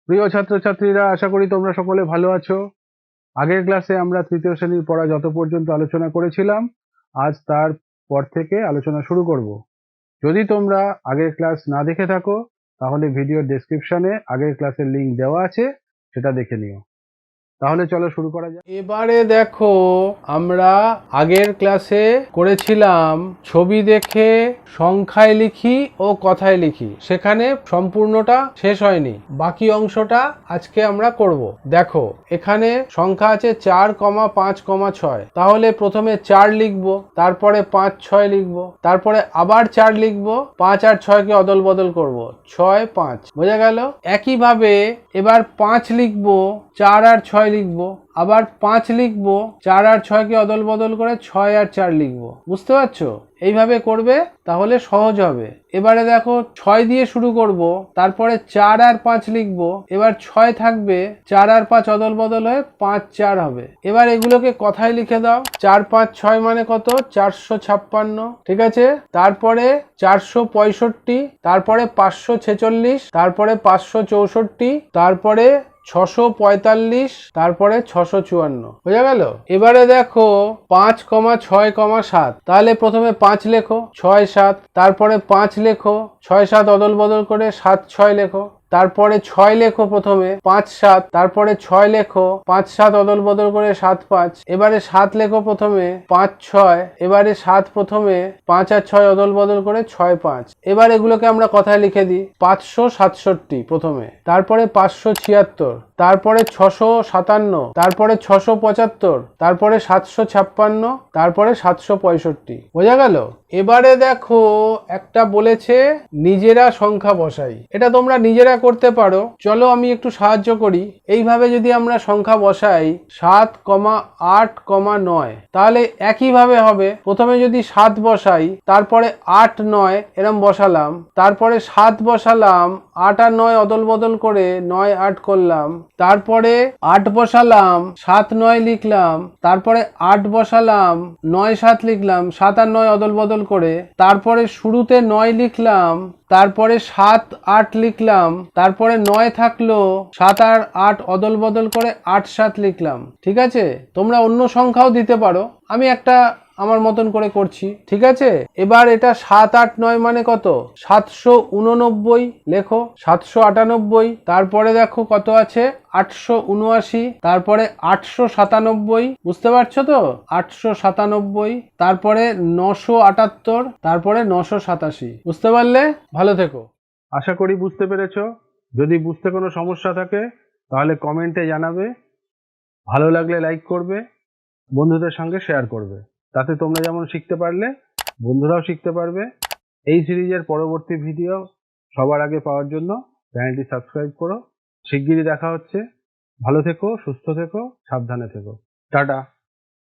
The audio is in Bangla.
প্রিয় ছাত্রছাত্রীরা, আশা করি তোমরা সকলে ভালো আছো। আগের ক্লাসে আমরা তৃতীয় শ্রেণীর পড়া যত পর্যন্ত আলোচনা করেছিলাম, আজ তার পর থেকে আলোচনা শুরু করব। যদি তোমরা আগের ক্লাস না দেখে থাকো, তাহলে ভিডিওর ডেসক্রিপশনে আগের ক্লাসের লিংক দেওয়া আছে, সেটা দেখে নিও। তাহলে চলো শুরু করা যাক। এবারে দেখো, আমরা আগের ক্লাসে করেছিলাম ছবি দেখে সংখ্যায় লিখি ও কথায় লিখি। সেখানে সম্পূর্ণটা শেষ হয়নি, বাকি অংশটা আজকে আমরা করব। দেখো, এখানে সংখ্যা আছে 4,5,6। তাহলে প্রথমে 4 লিখব, তারপরে 5, 6 লিখব, তারপরে আবার 4 লিখব, 5 আর 6কে অদল বদল করব, 6, 5। বোঝা গেল? একইভাবে এবার 5 লিখব, 4 আর 6 লিখব, আবার 5 লিখব, 4 আর 6কে অদল বদল করে 6 আর 4 লিখব। বুঝতে পারছো? এইভাবে করবে, তাহলে সহজ হবে। এবারে দেখো, 6 দিয়ে শুরু করব, তারপরে 4 আর 5 লিখব, এবার 6 থাকবে, 4 আর 5 অদল বদল হয়ে 5, 4 হবে। এবার এগুলোকে কথায় লিখে দাও। 4, 5, 6 মানে কত? 456। ঠিক আছে? তারপরে 465, তারপরে 546, তারপরে 564, তারপরে 645, তারপরে 654। বোঝা গেল? এবারে দেখো 5,6,7। তাহলে প্রথমে 5 লেখো, 6, 7, তারপরে 5 লেখো, 6, 7 অদল বদল করে 7, 6 লেখো, তারপরে 6 লেখো প্রথমে, 5, 7, তারপরে 6 লেখো, 5, 7 অদল বদল করে 7, 5। এবারে 7 লেখো প্রথমে, 5, 6, এবারে 7 প্রথমে, 5 আর 6 অদল বদল করে 6, 5। এবার এগুলোকে আমরা কথায় লিখে দিই। 567 প্রথমে, তারপরে 576, তারপরে 657, তারপরে 675, তারপরে 756, তারপরে 765। বোঝা গেল? এবারে দেখো, একটা বলেছে নিজেরা সংখ্যা বসাই। এটা তোমরা নিজেরা করতে পারো, চলো আমি একটু সাহায্য করি। এইভাবে যদি আমরা সংখ্যা বসাই 7,8,9, তাহলে একইভাবে হবে। প্রথমে যদি 7 বসাই, তারপরে 8, 9 এরম বসালাম, তারপরে 7 বসালাম, 8 আর 9 অদল বদল করে 9, 8 করলাম, তারপরে 8 বসালাম, 7, 9 লিখলাম, তারপরে 8 বসালাম, 9, 7 লিখলাম, 7 আর 9 অদল বদল করে, তারপরে শুরুতে 9 লিখলাম, তারপরে 7, 8 লিখলাম, তারপরে 9 থাকলো, 7 আর 8 অদল বদল করে 8, 7 লিখলাম। ঠিক আছে? তোমরা অন্য সংখ্যাও দিতে পারো, আমি একটা আমার মতন করে করছি। ঠিক আছে? এবার এটা 7, 8, 9 মানে কত? 789 লেখো, 798, তারপরে দেখো কত আছে? 879, তারপরে 897। বুঝতে পারছো তো? 897, তারপরে 978, তারপরে 987। বুঝতে পারলে? ভালো থেকো। আশা করি বুঝতে পেরেছো। যদি বুঝতে কোনো সমস্যা থাকে, তাহলে কমেন্টে জানাবে। ভালো লাগলে লাইক করবে, বন্ধুদের সঙ্গে শেয়ার করবে। তাতে তোমরা যেমন শিখতে পারলে, বন্ধুরাও শিখতে পারবে। এই সিরিজের পরবর্তী ভিডিও সবার আগে পাওয়ার জন্য চ্যানেলটি সাবস্ক্রাইব করো। শিগগিরই দেখা হচ্ছে। ভালো থেকো, সুস্থ থেকো, সাবধানে থেকো। টাটা।